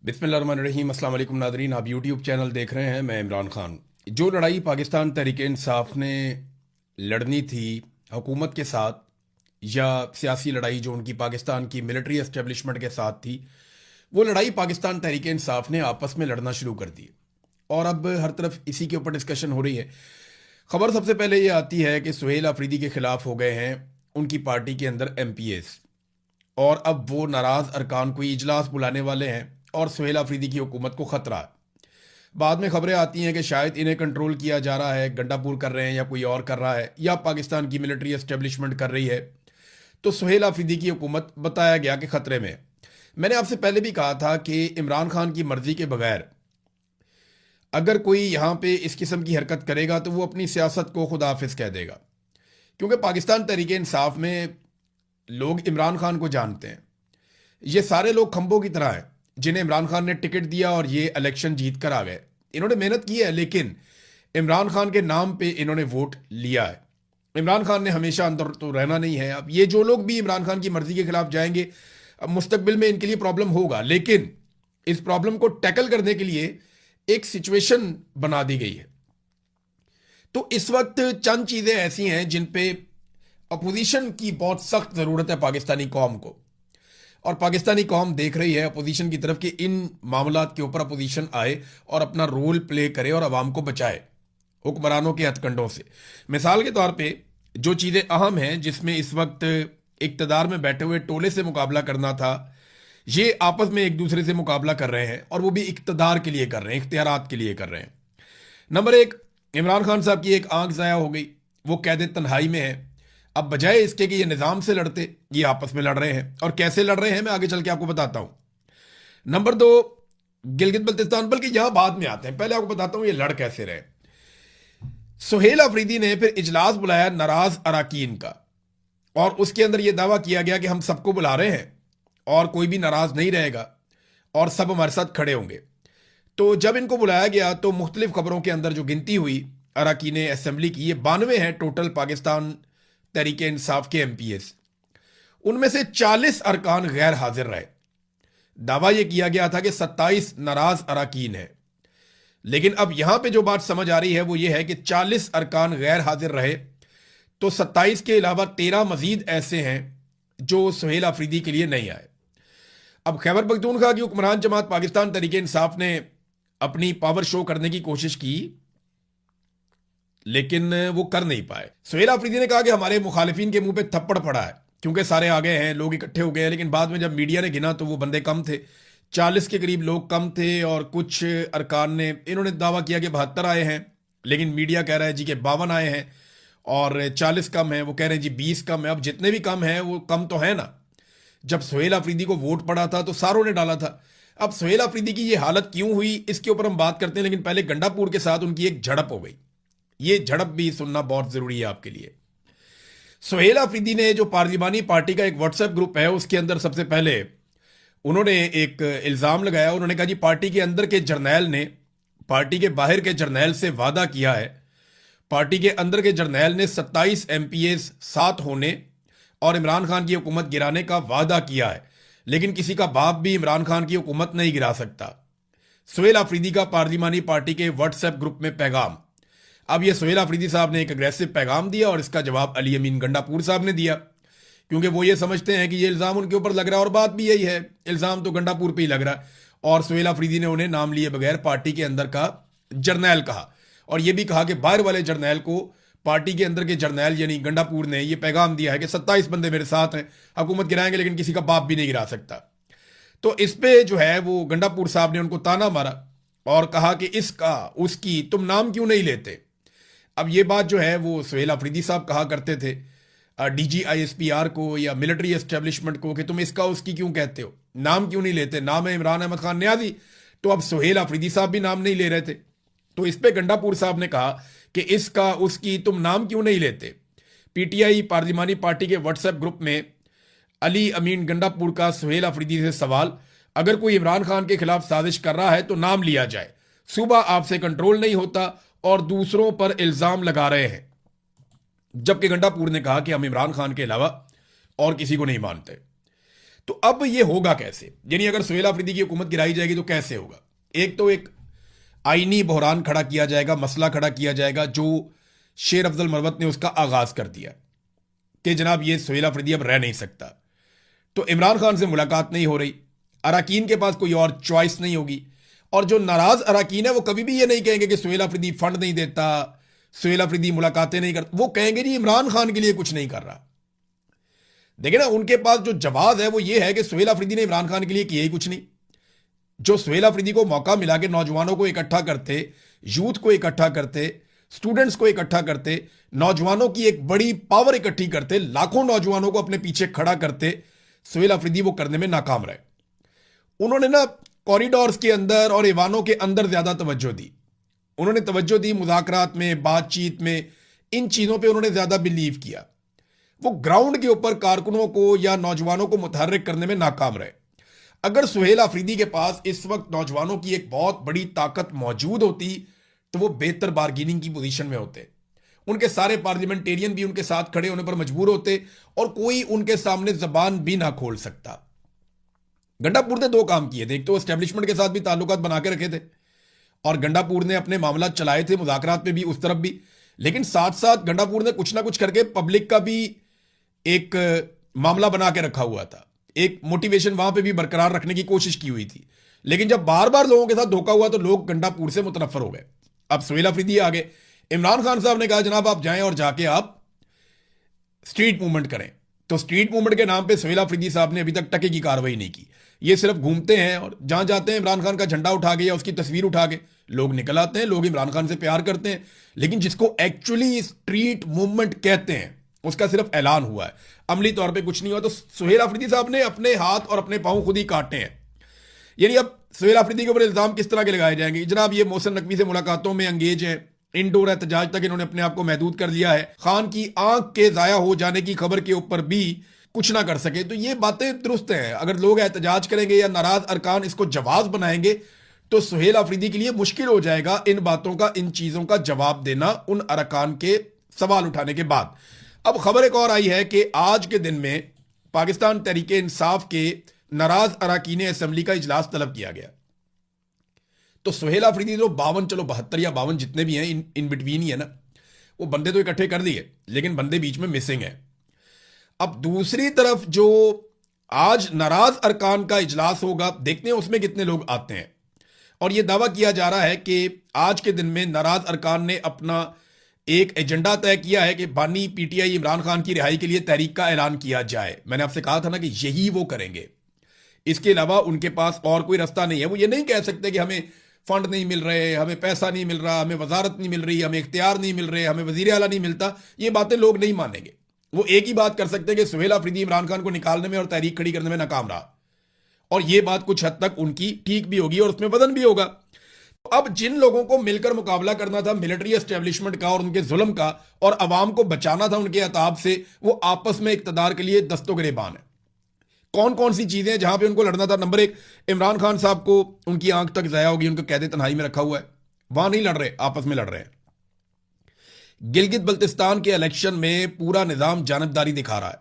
बिस्मिल्लाहिर्रहमानिर्रहीम। अस्सलाम वालेकुम नादरीन, आप यूट्यूब चैनल देख रहे हैं। मैं इमरान खान। जो लड़ाई पाकिस्तान तहरीक-ए-इंसाफ ने लड़नी थी हुकूमत के साथ, या सियासी लड़ाई जो उनकी पाकिस्तान की मिलिट्री एस्टेब्लिशमेंट के साथ थी, वो लड़ाई पाकिस्तान तहरीक-ए-इंसाफ ने आपस में लड़ना शुरू कर दी। और अब हर तरफ इसी के ऊपर डिस्कशन हो रही है। खबर सबसे पहले ये आती है कि सुहेल आफरीदी के खिलाफ हो गए हैं उनकी पार्टी के अंदर MPAs, और अब वो नाराज अरकान कोई इजलास बुलाने वाले हैं और सुहेल आफरीदी की हुकूमत को खतरा है। बाद में खबरें आती हैं कि शायद इन्हें कंट्रोल किया जा रहा है, गंडापुर कर रहे हैं या कोई और कर रहा है, या पाकिस्तान की मिलिट्री एस्टेब्लिशमेंट कर रही है। तो सुहेल आफरीदी की हुकूमत बताया गया कि खतरे में है। मैंने आपसे पहले भी कहा था कि इमरान खान की मर्जी के बगैर अगर कोई यहाँ पे इस किस्म की हरकत करेगा तो वो अपनी सियासत को खुदा हाफिज कह देगा। क्योंकि पाकिस्तान तहरीक-ए-इंसाफ में लोग इमरान खान को जानते हैं। ये सारे लोग खंभों की तरह हैं जिन्हें इमरान खान ने टिकट दिया और ये इलेक्शन जीत कर आ गए। इन्होंने मेहनत की है, लेकिन इमरान खान के नाम पे इन्होंने वोट लिया है। इमरान खान ने हमेशा अंदर तो रहना नहीं है। अब ये जो लोग भी इमरान खान की मर्जी के खिलाफ जाएंगे, अब मुस्तकबिल में इनके लिए प्रॉब्लम होगा, लेकिन इस प्रॉब्लम को टैकल करने के लिए एक सिचुएशन बना दी गई है। तो इस वक्त चंद चीजें ऐसी हैं जिन पे अपोजिशन की बहुत सख्त जरूरत है पाकिस्तानी कौम को, और पाकिस्तानी कौम देख रही है अपोजिशन की तरफ कि इन मामलात के ऊपर अपोजिशन आए और अपना रोल प्ले करे और अवाम को बचाए हुक्मरानों के हथकंडों से। मिसाल के तौर पे जो चीज़ें अहम हैं, जिसमें इस वक्त इक्तदार में बैठे हुए टोले से मुकाबला करना था, ये आपस में एक दूसरे से मुकाबला कर रहे हैं, और वो भी इक्तदार के लिए कर रहे हैं, इख्तियारात के लिए कर रहे हैं। नंबर एक, इमरान खान साहब की एक आंख ज़ाया हो गई, वो कैद तन्हाई में है। अब बजाय इसके कि ये निज़ाम से लड़ते, ये आपस में लड़ रहे हैं, और कैसे लड़ रहे हैं मैं आगे चल के आपको बताता हूं। नंबर दो, गिलगित बल्तिस्तान, बल्कि यहां बाद में आते हैं, पहले आपको बताता हूं ये लड़ कैसे रहे। सुहेल आफरीदी ने फिर इजलास बुलाया नाराज अराकीन का, और उसके अंदर यह दावा किया गया कि हम सबको बुला रहे हैं और कोई भी नाराज नहीं रहेगा और सब हमारे साथ खड़े होंगे। तो जब इनको बुलाया गया तो मुख्तलिफ खबरों के अंदर जो गिनती हुई अराकीन असेंबली की, ये 92 है टोटल पाकिस्तान तहरीक-ए-इंसाफ के MPAs। उनमें से 40 अरकान गैर हाजिर रहे। दावा यह किया गया था कि 27 नाराज अराकीन है, लेकिन अब यहां पे जो बात समझ आ रही है वो ये है कि 40 अरकान गैर हाजिर रहे, तो 27 के अलावा 13 मजीद ऐसे हैं जो सुहेल आफरीदी के लिए नहीं आए। अब खैबर पख्तूनख्वा की हुक्मरान जमात पाकिस्तान तहरीक-ए-इंसाफ ने अपनी पावर शो करने की कोशिश की, लेकिन वो कर नहीं पाए। सुहेल आफरीदी ने कहा कि हमारे मुखालिफिन के मुंह पे थप्पड़ पड़ा है, क्योंकि सारे आ गए हैं, लोग इकट्ठे हो गए हैं। लेकिन बाद में जब मीडिया ने गिना तो वो बंदे कम थे, 40 के करीब लोग कम थे। और कुछ अरकान ने इन्होंने दावा किया कि 72 आए हैं, लेकिन मीडिया कह रहा है जी कि 52 आए हैं, और 40 कम है, वो कह रहे हैं जी 20 कम है। अब जितने भी कम है वो कम तो है ना। जब सुहेल आफरीदी को वोट पड़ा था तो सारों ने डाला था। अब सुहेल आफरीदी की ये हालत क्यों हुई, इसके ऊपर हम बात करते हैं, लेकिन पहले गंडापुर के साथ उनकी एक झड़प हो गई। ये झड़प भी सुनना बहुत जरूरी है आपके लिए। सुहेल आफरीदी ने जो पार्लिमानी पार्टी का एक व्हाट्सएप ग्रुप है, उसके अंदर सबसे पहले उन्होंने एक इल्जाम लगाया। उन्होंने कहा जी पार्टी के अंदर के जर्नैल ने पार्टी के बाहर के जर्नैल से वादा किया है। पार्टी के अंदर के जर्नैल ने 27 MPAs साथ होने और इमरान खान की हुकूमत गिराने का वादा किया है, लेकिन किसी का बाप भी इमरान खान की हुकूमत नहीं गिरा सकता। सुहेल आफरीदी का पार्लिमानी पार्टी के व्हाट्सएप ग्रुप में पैगाम। अब ये सुहेल आफरीदी साहब ने एक अग्रेसिव पैगाम दिया, और इसका जवाब अली अमीन गंडापुर साहब ने दिया, क्योंकि वो ये समझते हैं कि ये इल्ज़ाम उनके ऊपर लग रहा है, और बात भी यही है, इल्ज़ाम तो गंडापुर पे ही लग रहा है। और सुहेल आफरीदी ने उन्हें नाम लिए बगैर पार्टी के अंदर का जर्नैल कहा, और ये भी कहा कि बाहर वाले जर्नैल को पार्टी के अंदर के जर्नैल यानी गंडापुर ने यह पैगाम दिया है कि 27 बंदे मेरे साथ हैं, हुकूमत गिराएंगे, लेकिन किसी का बाप भी नहीं गिरा सकता। तो इस पे जो है वो गंडापुर साहब ने उनको ताना मारा और कहा कि इसका उसकी तुम नाम क्यों नहीं लेते। अब ये बात जो है वो सुहेल आफरीदी साहब कहा करते थे DGISPR को या मिलिट्री एस्टेब्लिशमेंट को कि तुम इसका उसकी क्यों कहते हो, नाम क्यों नहीं लेते। नाम है इमरान अहमद खान न्याजी, तो अब सुहेल आफरीदी साहब भी नाम नहीं ले रहे थे। तो इस पे गंडापुर साहब ने कहा कि इसका उसकी तुम नाम क्यों नहीं लेते। PTI पार्लिमानी पार्टी के व्हाट्सएप ग्रुप में अली अमीन गंडापुर का सुहेल आफरीदी से सवाल, अगर कोई इमरान खान के खिलाफ साजिश कर रहा है तो नाम लिया जाए, सुबह आपसे कंट्रोल नहीं होता और दूसरों पर इल्जाम लगा रहे हैं। जबकि गंडापुर ने कहा कि हम इमरान खान के अलावा और किसी को नहीं मानते। तो अब ये होगा कैसे, यानी अगर सुहेल अफरीदी की हुकूमत गिराई जाएगी तो कैसे होगा? एक तो एक आईनी बहरान खड़ा किया जाएगा, मसला खड़ा किया जाएगा जो शेर अफजल मरवत ने उसका आगाज कर दिया कि जनाब ये सुहेल अफरीदी अब रह नहीं सकता। तो इमरान खान से मुलाकात नहीं हो रही, अराकीन के पास कोई और चॉइस नहीं होगी, और जो नाराज अराकीन है वो कभी भी ये नहीं कहेंगे कि सुहेल अफरीदी फंड नहीं देता, सुहेल अफरीदी मुलाकातें नहीं करता, वो कहेंगे जी इमरान खान के लिए कुछ नहीं कर रहा। देखिए ना, उनके पास जो जवाब है वो ये है कि सुहेल अफरीदी ने इमरान खान के लिए किया ही कुछ नहीं। जो सुहेल अफरीदी को मौका मिला कि नौजवानों को इकट्ठा करते, यूथ को इकट्ठा करते, स्टूडेंट्स को इकट्ठा करते, नौजवानों की एक बड़ी पावर इकट्ठी करते, लाखों नौजवानों को अपने पीछे खड़ा करते, सुहेल अफरीदी वो करने में नाकाम रहे। उन्होंने ना कॉरिडोर्स के अंदर और ईवानों के अंदर ज्यादा तवज्जो दी, उन्होंने तवज्जो दी मुज़ाकरात में, बातचीत में, इन चीजों पे उन्होंने ज्यादा बिलीव किया। वो ग्राउंड के ऊपर कारकुनों को या नौजवानों को मुतहर्रिक करने में नाकाम रहे। अगर सुहेल अफरीदी के पास इस वक्त नौजवानों की एक बहुत बड़ी ताकत मौजूद होती तो वो बेहतर बार्गेनिंग की पोजीशन में होते, उनके सारे पार्लियामेंटेरियन भी उनके साथ खड़े होने पर मजबूर होते और कोई उनके सामने जबान भी ना खोल सकता। गंडापुर ने दो काम किए थे, एक तो एस्टेब्लिशमेंट के साथ भी ताल्लुकात बना के रखे थे और गंडापुर ने अपने मामला चलाए थे मुज़ाकरात में भी, उस तरफ भी, लेकिन साथ साथ गंडापुर ने कुछ ना कुछ करके पब्लिक का भी एक मामला बना के रखा हुआ था, एक मोटिवेशन वहां पे भी बरकरार रखने की कोशिश की हुई थी। लेकिन जब बार बार लोगों के साथ धोखा हुआ तो लोग गंडापुर से मुतनफर हो गए। अब सुहेल अफरीदी आ गए, इमरान खान साहब ने कहा जनाब आप जाएं और जाके आप स्ट्रीट मूवमेंट करें। तो स्ट्रीट मूवमेंट के नाम पे सुहेल अफरीदी साहब ने अभी तक टके की कार्रवाई नहीं की, ये सिर्फ घूमते हैं और जहां जाते हैं इमरान खान का झंडा उठा के या उसकी तस्वीर उठा के लोग निकल आते हैं। लोग इमरान खान से प्यार करते हैं, लेकिन जिसको एक्चुअली स्ट्रीट मूवमेंट कहते हैं उसका सिर्फ ऐलान हुआ है, अमली तौर पे कुछ नहीं हुआ। तो सुहेल अफरीदी साहब ने अपने हाथ और अपने पांव खुद ही काटे हैं। यानी अब सुहेल अफरीदी के ऊपर इल्जाम किस तरह के लगाए जाएंगे? जनाब ये मोहसिन नकवी से मुलाकातों में एंगेज है, इंडोर एहतजाज तक इन्होंने अपने आप को महदूद कर लिया है, खान की आंख के जाया हो जाने की खबर के ऊपर भी कुछ ना कर सके। तो ये बातें दुरुस्त हैं। अगर लोग एहतजाज करेंगे या नाराज अरकान इसको जवाब बनाएंगे तो सुहेल अफरीदी के लिए मुश्किल हो जाएगा इन बातों का, इन चीजों का जवाब देना उन अरकान के सवाल उठाने के बाद। अब खबर एक और आई है कि आज के दिन में पाकिस्तान तहरीके इंसाफ के नाराज अरकान असेंबली का इजलास तलब किया गया। तो सुहेल अफरीदी जो 52, चलो 72 या 52 जितने भी हैं, इन बिटवीन ही है ना, वो बंदे तो इकट्ठे कर दिए लेकिन बंदे बीच में मिसिंग है। अब दूसरी तरफ जो आज नाराज अरकान का इजलास होगा, देखते हैं उसमें कितने लोग आते हैं। और यह दावा किया जा रहा है कि आज के दिन में नाराज अरकान ने अपना एक एजेंडा तय किया है कि बानी पीटीआई इमरान खान की रिहाई के लिए तहरीक का ऐलान किया जाए। मैंने आपसे कहा था ना कि यही वो करेंगे, इसके अलावा उनके पास और कोई रास्ता नहीं है। वो ये नहीं कह सकते कि हमें फंड नहीं मिल रहे, हमें पैसा नहीं मिल रहा, हमें वजारत नहीं मिल रही, हमें इख्तियार नहीं मिल रहे, हमें वजीर आला नहीं मिलता। ये बातें लोग नहीं मानेंगे। वो एक ही बात कर सकते हैं कि सुहेल अफरीदी इमरान खान को निकालने में और तहरीक खड़ी करने में नाकाम रहा, और ये बात कुछ हद तक उनकी ठीक भी होगी और उसमें वजन भी होगा। अब जिन लोगों को मिलकर मुकाबला करना था मिलिट्री एस्टेब्लिशमेंट का और उनके जुल्म का, और अवाम को बचाना था उनके अताब से, वो आपस में इक्तदार के लिए दस्तो गिरेबान है। कौन कौन सी चीजें जहां पे उनको लड़ना था? नंबर एक, इमरान खान साहब को उनकी आंख तक जाया होगी, उनको कैद तन्हाई में रखा हुआ है, वहां नहीं लड़ रहे, आपस में लड़ रहे हैं। गिलगित बल्तिस्तान के इलेक्शन में पूरा निजाम जानबदारी दिखा रहा है,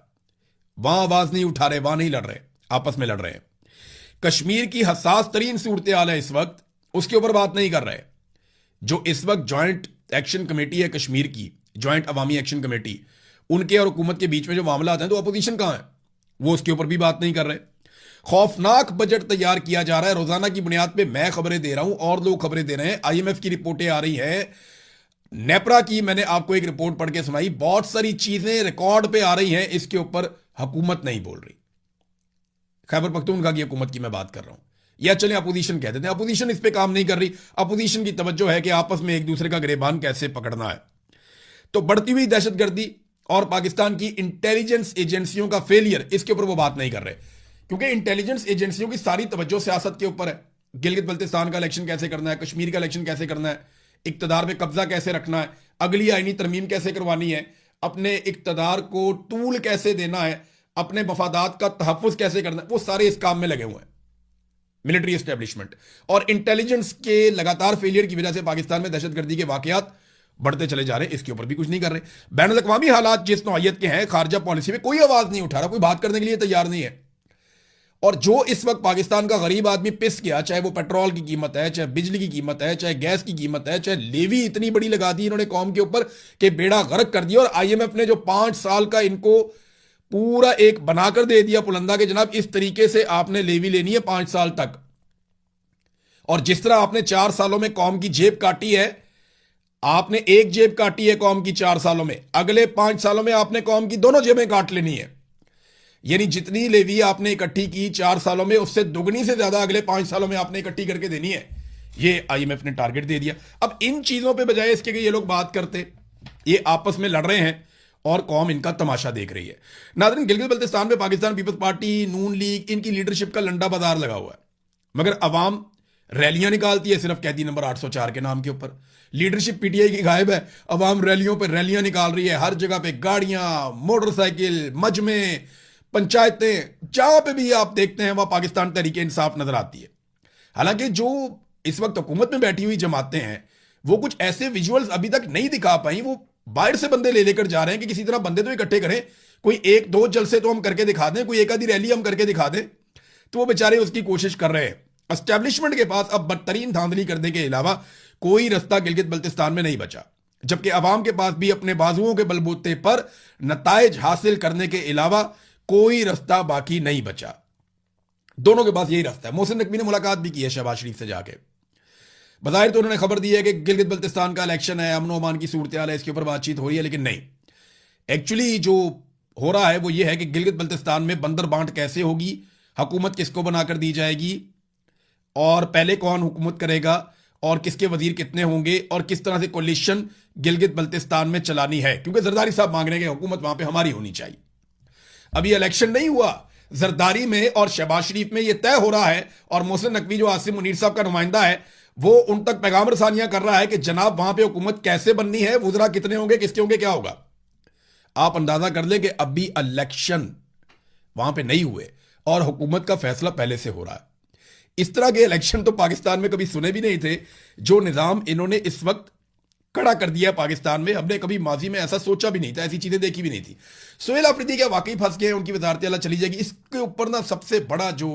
वहां आवाज नहीं उठा रहे, वहां नहीं लड़ रहे, आपस में लड़ रहे हैं। कश्मीर की हसास तरीन सूरत हाल है इस वक्त, उसके ऊपर बात नहीं कर रहे। जो इस वक्त ज्वाइंट एक्शन कमेटी है कश्मीर की, ज्वाइंट अवामी एक्शन कमेटी, उनके और हुकूमत के बीच में जो मामला आते हैं तो अपोजिशन कहां है, वो उसके ऊपर भी बात नहीं कर रहे। खौफनाक बजट तैयार किया जा रहा है, रोजाना की बुनियाद पे मैं खबरें दे रहा हूं और लोग खबरें दे रहे हैं, आईएमएफ की रिपोर्टें आ रही हैं, नेपरा की मैंने आपको एक रिपोर्ट पढ़ के सुनाई, बहुत सारी चीजें रिकॉर्ड पे आ रही हैं, इसके ऊपर हुकूमत नहीं बोल रही। खैबर पख्तूनख्वा की हुकूमत की मैं बात कर रहा हूं, या चले अपोजिशन कहते थे, अपोजिशन इस पे काम नहीं कर रही। अपोजिशन की तवज्जो है कि आपस में एक दूसरे का गिरेबान कैसे पकड़ना है। तो बढ़ती हुई दहशतगर्दी और पाकिस्तान की इंटेलिजेंस एजेंसियों का फेलियर, इसके ऊपर वो बात नहीं कर रहे, क्योंकि इंटेलिजेंस एजेंसियों की सारी तवज्जो सियासत के ऊपर है। गिलगित बल्तिस्तान का इलेक्शन कैसे करना है, कश्मीर का इलेक्शन कैसे करना है, इक्तदार पे कब्जा कैसे रखना है, अगली आईनी तरमीम कैसे करवानी है, अपने इक्तदार को टूल कैसे देना है, अपने मफादात का तहफ़्फ़ुज़ कैसे करना है, वो सारे इस काम में लगे हुए हैं मिलिट्री एस्टेब्लिशमेंट। और इंटेलिजेंस के लगातार फेलियर की वजह से पाकिस्तान में दहशतगर्दी के वाकयात बढ़ते चले जा रहे हैं, इसके ऊपर भी कुछ नहीं कर रहे। बैनुल अक़वामी हालात जिस नौइयत के हैं, खारजा पॉलिसी में कोई आवाज नहीं उठा रहा, कोई बात करने के लिए तैयार नहीं है। और जो इस वक्त पाकिस्तान का गरीब आदमी पिस गया, चाहे वो पेट्रोल की कीमत है, चाहे बिजली की कीमत है, चाहे गैस की कीमत है, चाहे लेवी इतनी बड़ी लगा दी इन्होंने कौम के ऊपर कि बेड़ा गर्क कर दिया। और आईएमएफ ने जो 5 साल का इनको पूरा एक बनाकर दे दिया पुलंदा के, जनाब इस तरीके से आपने लेवी लेनी है 5 साल तक। और जिस तरह आपने 4 सालों में कौम की जेब काटी है, आपने एक जेब काटी है कौम की 4 सालों में, अगले 5 सालों में आपने कौम की दोनों जेबें काट लेनी है। यानी जितनी लेवी आपने इकट्ठी की 4 सालों में, उससे दुगनी से ज्यादा अगले 5 सालों में आपने इकट्ठी करके देनी है। ये आईएमएफ ने टारगेट दे दिया। अब इन चीजों पे बजाय इसके कि ये लोग बात करते, ये आपस में लड़ रहे हैं और कौम इनका तमाशा देख रही है। नाज़रीन, गिलगित बल्तिस्तान में पाकिस्तान पीपल्स पार्टी, नून लीग, इनकी लीडरशिप का लंडा बाजार लगा हुआ है, मगर अवाम रैलियां निकालती है सिर्फ कैदी नंबर 804 के नाम के ऊपर। लीडरशिप पीटीआई की गायब है, अवाम रैलियों पर रैलियां निकाल रही है, हर जगह पे गाड़ियां, मोटरसाइकिल, मजमे, पंचायतें, जहां पे भी आप देखते हैं वहां पाकिस्तान तहरीक इंसाफ नजर आती है। हालांकि जो इस वक्त हुकूमत में बैठी हुई जमातें हैं, वो कुछ ऐसे विजुअल्स अभी तक नहीं दिखा पाई। वो बाहर से बंदे ले लेकर जा रहे हैं कि किसी तरह बंदे तो इकट्ठे करें, कोई 1-2 जलसे तो हम करके दिखा दें, कोई एक आधी रैली हम करके दिखा दें। तो वो बेचारे उसकी कोशिश कर रहे हैं। एस्टैब्लिशमेंट के पास अब बदतरीन धांधली करने के अलावा कोई रास्ता गिलगित बल्तिस्तान में नहीं बचा, जबकि अवाम के पास भी अपने बाजुओं के बलबूते पर नताइज हासिल करने के अलावा कोई रास्ता बाकी नहीं बचा। दोनों के पास यही रास्ता है। मोहसिन नकवी ने मुलाकात भी की है शहबाज शरीफ से जाके। बज़ाहिर तो उन्होंने खबर दी है कि गिलगित बल्तिस्तान का इलेक्शन है, अमन अमान की सूरत हाल है, इसके ऊपर बातचीत हो रही है, लेकिन नहीं, एक्चुअली जो हो रहा है वो ये है कि गिलगित बल्तिस्तान में बंदर बांट कैसे होगी, हुकूमत किसको बनाकर दी जाएगी, और पहले कौन हुकूमत करेगा, और किसके वजीर कितने होंगे, और किस तरह से कोलिशन गिलगित बल्तिस्तान में चलानी है। क्योंकि जरदारी साहब मांग रहे हैं कि हुकूमत वहां पर हमारी होनी चाहिए। अभी इलेक्शन नहीं हुआ, जरदारी में और शहबाज शरीफ में यह तय हो रहा है, और मोहसिन नकवी जो आसिम मुनीर साहब का नुमाइंदा है, वो उन तक पैगाम रसानियां कर रहा है कि जनाब वहां पे हुकूमत कैसे बननी है, वुज़रा कितने होंगे, किसके होंगे, क्या होगा। आप अंदाजा कर ले कि अभी इलेक्शन वहां पे नहीं हुए और हुकूमत का फैसला पहले से हो रहा है। इस तरह के इलेक्शन तो पाकिस्तान में कभी सुने भी नहीं थे। जो निजाम इन्होंने इस वक्त खड़ा कर दिया पाकिस्तान में, हमने कभी माजी में ऐसा सोचा भी नहीं था, ऐसी चीजें देखी भी नहीं थी। सुहेल अफरीदी क्या वाकई फंस गए, उनकी वजारत आला चली जाएगी। इसके ऊपर ना सबसे बड़ा जो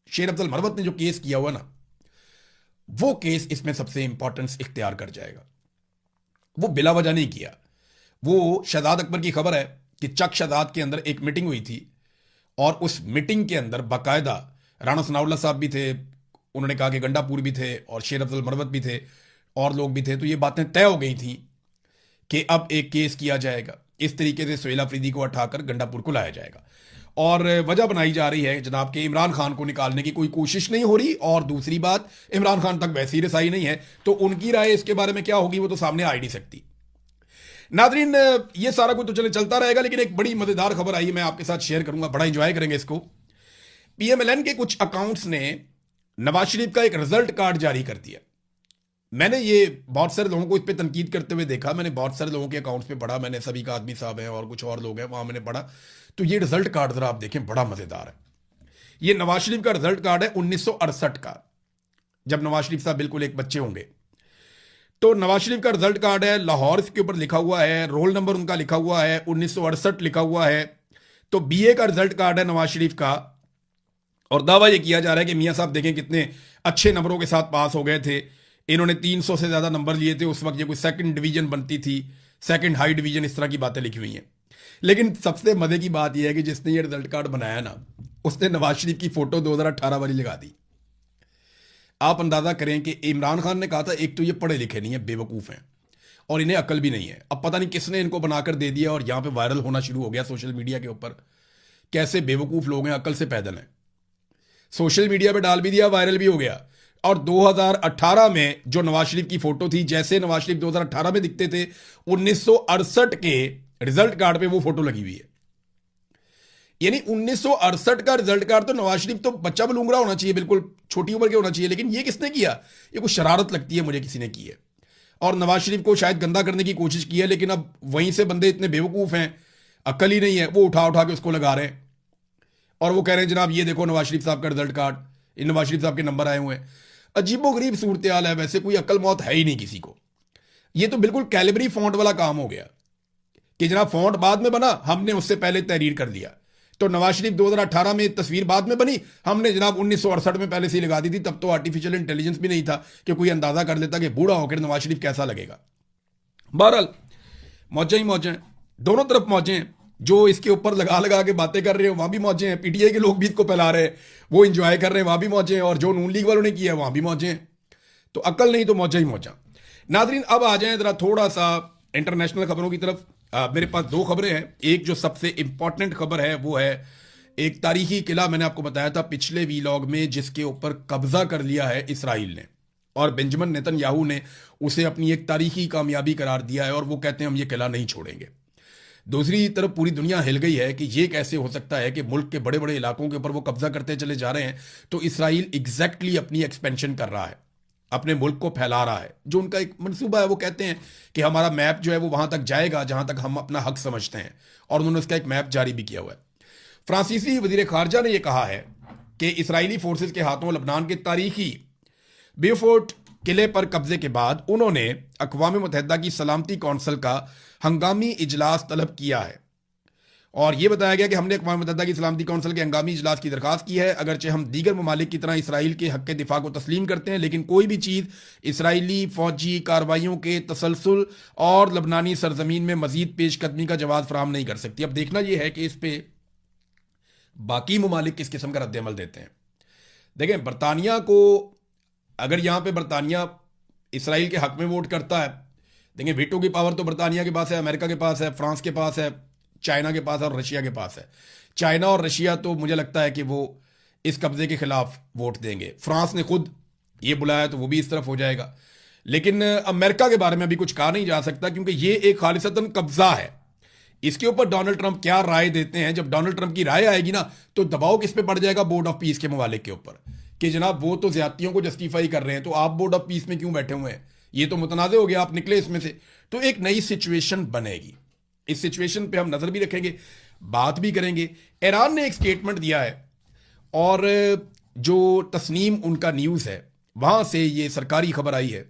शेर अफजल मरवत ने जो केस किया हुआ ना, वो केस इसमें सबसे इंपॉर्टेंस इख्तियार कर जाएगा। वो बिला वजह नहीं किया। वो शहजाद अकबर की खबर है कि चक शहजाद के अंदर एक मीटिंग हुई थी, और उस मीटिंग के अंदर बाकायदा राणा सनाउल्लाह साहब भी थे, उन्होंने कहा कि गंडापुर भी थे, और शेर अफजल मरवत भी थे, और लोग भी थे। तो ये बातें तय हो गई थी कि अब एक केस किया जाएगा, इस तरीके से सुहेल अफरीदी को उठाकर गंडापुर को लाया जाएगा। और वजह बनाई जा रही है जनाब के इमरान खान को निकालने की कोई कोशिश नहीं हो रही, और दूसरी बात, इमरान खान तक वैसी रसाई नहीं है, तो उनकी राय इसके बारे में क्या होगी वो तो सामने आ ही नहीं सकती। नादरीन, ये सारा कुछ तो चलता रहेगा, लेकिन एक बड़ी मजेदार खबर आई, मैं आपके साथ शेयर करूंगा, बड़ा इंजॉय करेंगे इसको। पीएमएलएन के कुछ अकाउंट्स ने नवाज शरीफ का एक रिजल्ट कार्ड जारी कर दिया। मैंने ये बहुत सारे लोगों को इस पर तनकीद करते हुए देखा, मैंने बहुत सारे लोगों के अकाउंट्स पे पढ़ा, मैंने सभी का आदमी साहब हैं और कुछ और लोग हैं वहां मैंने पढ़ा। तो ये रिजल्ट कार्ड जरा आप देखें, बड़ा मजेदार है। ये नवाज शरीफ का रिजल्ट कार्ड है 1968 का, जब नवाज शरीफ साहब बिल्कुल एक बच्चे होंगे। तो नवाज शरीफ का रिजल्ट कार्ड है, लाहौर इसके ऊपर लिखा हुआ है, रोल नंबर उनका लिखा हुआ है, 1968 लिखा हुआ है। तो बीए का रिजल्ट कार्ड है नवाज शरीफ का, और दावा यह किया जा रहा है कि मियां साहब देखें कितने अच्छे नंबरों के साथ पास हो गए थे। इन्होंने 300 से ज्यादा नंबर लिए थे उस वक्त, ये कोई सेकंड डिवीजन बनती थी, सेकंड हाई डिवीजन, इस तरह की बातें लिखी हुई हैं। लेकिन सबसे मजे की बात यह है कि जिसने ये रिजल्ट कार्ड बनाया ना, उसने नवाज शरीफ की फोटो 2018 वाली लगा दी। आप अंदाजा करें कि इमरान खान ने कहा था एक तो ये पढ़े लिखे नहीं है, बेवकूफ हैं, और इन्हें अकल भी नहीं है। अब पता नहीं किसने इनको बनाकर दे दिया और यहां पे वायरल होना शुरू हो गया सोशल मीडिया के ऊपर। कैसे बेवकूफ लोग हैं, अकल से पैदल हैं। सोशल मीडिया पे डाल भी दिया, वायरल भी हो गया। और 2018 में जो नवाज शरीफ की फोटो थी, जैसे नवाज शरीफ 2018 में दिखते थे, 1968 के रिजल्ट कार्ड पे वो फोटो लगी हुई है। यानी 1968 का रिजल्ट कार्ड, तो नवाज शरीफ तो बच्चा बलूंगरा होना चाहिए, बिल्कुल छोटी उम्र के होना चाहिए। लेकिन ये किसने किया? ये कुछ शरारत लगती है मुझे, किसी ने की है, और नवाज शरीफ को शायद गंदा करने की कोशिश की है। लेकिन अब वहीं से बंदे इतने बेवकूफ हैं, अकल ही नहीं है, वो उठा उठा के उसको लगा रहे हैं, और वो कह रहे हैं जनाब ये देखो नवाज शरीफ साहब का रिजल्ट कार्ड, इन नवाज शरीफ साहब के नंबर आए हुए हैं। अजीबोगरीब सूरत हाल है। वैसे कोई अकल मौत है ही नहीं किसी को। ये तो बिल्कुल कैलिबरी फॉन्ट वाला काम हो गया कि जनाब फॉन्ट बाद में बना, हमने उससे पहले तहरीर कर लिया। तो नवाज शरीफ 2018 में तस्वीर बाद में बनी, हमने जनाब 1968 में पहले से ही लगा दी थी। तब तो आर्टिफिशियल इंटेलिजेंस भी नहीं था कि कोई अंदाजा कर लेता कि बूढ़ा होकर नवाज शरीफ कैसा लगेगा। बहरहाल मौजें ही मौजें, दोनों तरफ मौजें हैं। जो इसके ऊपर लगा लगा के बातें कर रहे हैं वहां भी मौजें हैं, पीटीआई के लोग भी इसको फैला रहे हैं, वो इंजॉय कर रहे हैं, वहां भी मौजें हैं, और जो नून लीग वालों ने किया है वहां भी मौजें हैं। तो अकल नहीं तो मौजा ही मौजा। नादरीन अब आ जाएं जरा थोड़ा सा इंटरनेशनल खबरों की तरफ। मेरे पास दो खबरें हैं। एक जो सबसे इंपॉर्टेंट खबर है वो है एक तारीखी किला, मैंने आपको बताया था पिछले वीलॉग में, जिसके ऊपर कब्जा कर लिया है इसराइल ने, और बेंजामिन नेतन्याहू ने उसे अपनी एक तारीखी कामयाबी करार दिया है, और वो कहते हैं हम ये किला नहीं छोड़ेंगे। दूसरी तरफ पूरी दुनिया हिल गई है कि ये कैसे हो सकता है कि मुल्क के बड़े बड़े इलाकों के ऊपर वो कब्जा करते चले जा रहे हैं। तो इसराइल एग्जैक्टली अपनी एक्सपेंशन कर रहा है, अपने मुल्क को फैला रहा है। जो उनका एक मंसूबा है, वो कहते हैं कि हमारा मैप जो है वो वहां तक जाएगा जहां तक हम अपना हक समझते हैं, और उन्होंने उसका एक मैप जारी भी किया हुआ है। फ्रांसीसी वजीर खारजा ने यह कहा है कि इसराइली फोर्सेस के हाथों लबनान के तारीखी बेफोर्ट किले पर कब्जे के बाद उन्होंने अक़वाम मुत्तहिदा की सलामती कौंसिल का हंगामी इजलास तलब किया है, और यह बताया गया कि हमने अक़वाम मुत्तहिदा की सलामती कौंसिल के हंगामी इजलास की दरखास्त की है। अगरचे हम दीगर ममालिक की तरह इसराइल के हक़ के दिफा को तस्लीम करते हैं, लेकिन कोई भी चीज़ इसराइली फौजी कार्रवाइयों के तसलसल और लबनानी सरजमीन में मजीद पेशकदमी का जवाब फराहम नहीं कर सकती। अब देखना यह है कि इस पर बाकी ममालिक किस किस्म का रद्द-ए-अमल देते हैं। देखें, बरतानिया को, अगर यहां पे बरतानिया इसराइल के हक में वोट करता है, देखें वीटो की पावर तो बरतानिया के पास है, अमेरिका के पास है, फ्रांस के पास है, चाइना के पास है और रशिया के पास है। चाइना और रशिया तो मुझे लगता है कि वो इस कब्जे के खिलाफ वोट देंगे। फ्रांस ने खुद ये बुलाया तो वो भी इस तरफ हो जाएगा। लेकिन अमेरिका के बारे में अभी कुछ कहा नहीं जा सकता, क्योंकि ये एक खालिसतन कब्जा है। इसके ऊपर डोनाल्ड ट्रंप क्या राय देते हैं, जब डोनाल्ड ट्रंप की राय आएगी ना, तो दबाव किस पे पड़ जाएगा, बोर्ड ऑफ पीस के ममालिक के ऊपर, कि जनाब वो तो ज्यादतियों को जस्टिफाई कर रहे हैं, तो आप बोर्ड ऑफ पीस में क्यों बैठे हुए हैं, ये तो मुतनाज़ हो गया, आप निकले इसमें से। तो एक नई सिचुएशन बनेगी। इस सिचुएशन पे हम नजर भी रखेंगे, बात भी करेंगे। ईरान ने एक स्टेटमेंट दिया है, और जो तस्नीम उनका न्यूज़ है वहां से ये सरकारी खबर आई है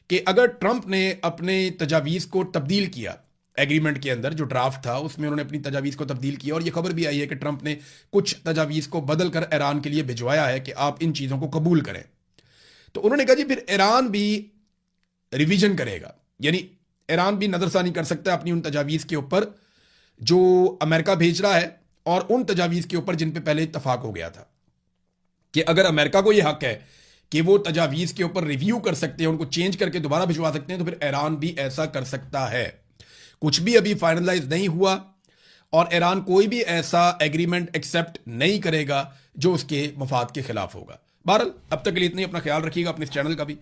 कि अगर ट्रंप ने अपने तजावीज़ को तब्दील किया, एग्रीमेंट के अंदर जो ड्राफ्ट था उसमें उन्होंने अपनी तजावीज़ को तब्दील किया, और यह खबर भी आई है कि ट्रंप ने कुछ तजावीज़ को बदल कर ईरान के लिए भिजवाया है कि आप इन चीज़ों को कबूल करें। तो उन्होंने कहा जी फिर ईरान भी रिवीजन करेगा, यानी ईरान भी नज़रसानी कर सकता है अपनी उन तजावीज़ के ऊपर जो अमेरिका भेज रहा है, और उन तजावीज़ के ऊपर जिन पे पहले इत्तफाक हो गया था कि अगर अमेरिका को यह हक है कि वो तजावीज़ के ऊपर रिव्यू कर सकते हैं, उनको चेंज करके दोबारा भिजवा सकते हैं, तो फिर ईरान भी ऐसा कर सकता है। कुछ भी अभी फाइनलाइज नहीं हुआ, और ईरान कोई भी ऐसा एग्रीमेंट एक्सेप्ट नहीं करेगा जो उसके मफाद के खिलाफ होगा। बहरहाल अब तक के लिए इतना ही। अपना ख्याल रखिएगा, अपने इस चैनल का भी।